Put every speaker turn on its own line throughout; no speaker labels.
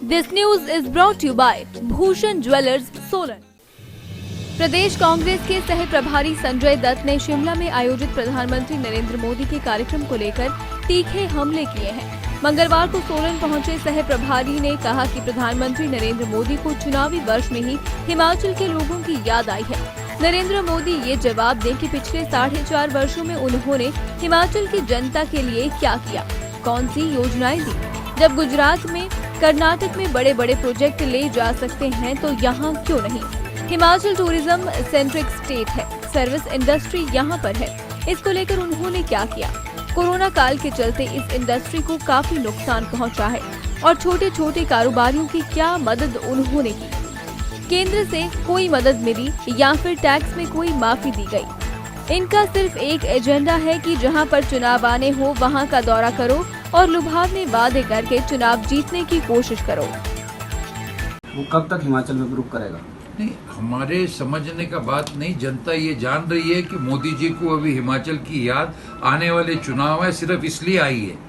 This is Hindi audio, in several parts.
This news is brought you by Bhushan jewellers Solan. प्रदेश कांग्रेस के सह प्रभारी संजय दत्त ने शिमला में आयोजित प्रधानमंत्री नरेंद्र मोदी के कार्यक्रम को लेकर तीखे हमले किए हैं। मंगलवार को सोलन पहुंचे सह प्रभारी ने कहा कि प्रधानमंत्री नरेंद्र मोदी को चुनावी वर्ष में ही हिमाचल के लोगों की याद आई है। नरेंद्र मोदी ये जवाब दें कि पिछले 4.5 वर्षों में उन्होंने हिमाचल की जनता के लिए क्या किया, कौन सी योजनाएं दी। जब गुजरात में, कर्नाटक में बड़े बड़े प्रोजेक्ट ले जा सकते हैं तो यहाँ क्यों नहीं। हिमाचल टूरिज्म सेंट्रिक स्टेट है, सर्विस इंडस्ट्री यहाँ पर है। इसको लेकर उन्होंने क्या किया। कोरोना काल के चलते इस इंडस्ट्री को काफी नुकसान पहुँचा है और छोटे छोटे कारोबारियों की क्या मदद उन्होंने की। केंद्र से कोई मदद मिली या फिर टैक्स में कोई माफी दी गई। इनका सिर्फ एक एजेंडा है कि जहां पर चुनाव आने हो वहां का दौरा करो और लुभावने वादे करके चुनाव जीतने की कोशिश करो।
वो कब तक हिमाचल में ग्रुप करेगा?
नहीं, हमारे समझने का बात नहीं। जनता ये जान रही है कि मोदी जी को अभी हिमाचल की याद आने वाले चुनाव है सिर्फ इसलिए आई है।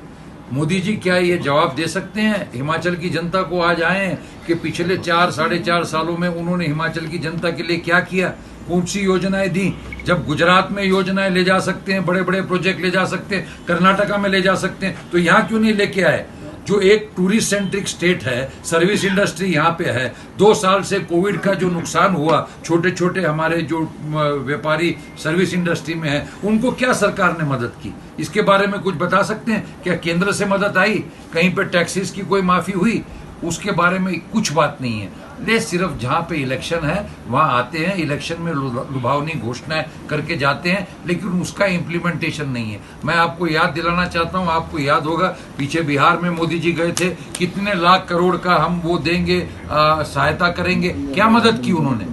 मोदी जी क्या ये जवाब दे सकते हैं हिमाचल की जनता को? आज आए हैं कि पिछले 4-4.5 सालों में उन्होंने हिमाचल की जनता के लिए क्या किया, कौन सी योजनाएं दी। जब गुजरात में योजनाएं ले जा सकते हैं, बड़े बड़े प्रोजेक्ट ले जा सकते हैं, कर्नाटका में ले जा सकते हैं, तो यहाँ क्यों नहीं लेके आए? जो एक टूरिस्ट सेंट्रिक स्टेट है, सर्विस इंडस्ट्री यहाँ पे है। 2 साल से कोविड का जो नुकसान हुआ, छोटे छोटे हमारे जो व्यापारी सर्विस इंडस्ट्री में है, उनको क्या सरकार ने मदद की, इसके बारे में कुछ बता सकते हैं? क्या केंद्र से मदद आई? कहीं पे टैक्सेस की कोई माफी हुई? उसके बारे में कुछ बात नहीं है। ले सिर्फ जहाँ पे इलेक्शन है वहाँ आते हैं, इलेक्शन में लुभावनी घोषणाएं करके जाते हैं, लेकिन उसका इम्प्लीमेंटेशन नहीं है। मैं आपको याद दिलाना चाहता हूँ, आपको याद होगा पीछे बिहार में मोदी जी गए थे, कितने लाख करोड़ का हम वो देंगे, सहायता करेंगे, क्या मदद की उन्होंने?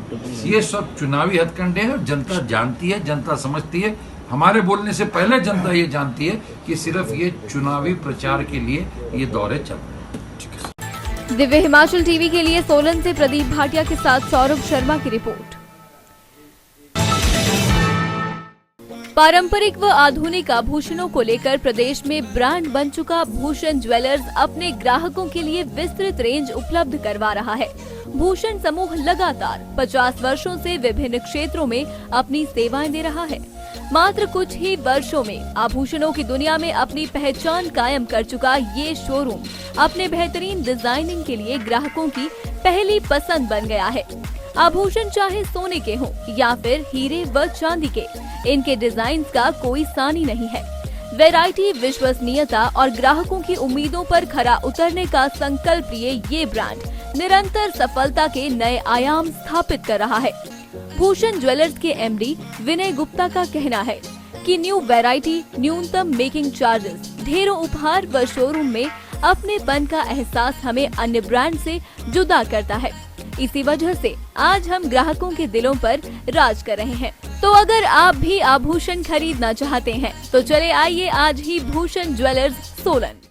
ये सब चुनावी हथकंडे हैं। जनता जानती है, जनता समझती है। हमारे बोलने से पहले जनता ये जानती है कि सिर्फ ये चुनावी प्रचार के लिए ये दौरे चल रहे हैं।
दिव्य हिमाचल टीवी के लिए सोलन से प्रदीप भाटिया के साथ सौरभ शर्मा की रिपोर्ट। पारंपरिक व आधुनिक आभूषणों को लेकर प्रदेश में ब्रांड बन चुका भूषण ज्वेलर्स अपने ग्राहकों के लिए विस्तृत रेंज उपलब्ध करवा रहा है। भूषण समूह लगातार 50 वर्षों से विभिन्न क्षेत्रों में अपनी सेवाएं दे रहा है। मात्र कुछ ही वर्षों में आभूषणों की दुनिया में अपनी पहचान कायम कर चुका ये शोरूम अपने बेहतरीन डिजाइनिंग के लिए ग्राहकों की पहली पसंद बन गया है। आभूषण चाहे सोने के हों या फिर हीरे व चांदी के, इनके डिजाइन का कोई सानी नहीं है। वैरायटी, विश्वसनीयता और ग्राहकों की उम्मीदों पर खरा उतरने का संकल्प लिए ये ब्रांड निरंतर सफलता के नए आयाम स्थापित कर रहा है। भूषण ज्वेलर्स के एमडी विनय गुप्ता का कहना है कि न्यू वैरायटी, न्यूनतम मेकिंग चार्जेस, ढेरों उपहार व शोरूम में अपनेपन का एहसास हमें अन्य ब्रांड से जुदा करता है। इसी वजह से आज हम ग्राहकों के दिलों पर राज कर रहे हैं। तो अगर आप भी आभूषण खरीदना चाहते हैं तो चले आइए आज ही भूषण ज्वेलर्स सोलन।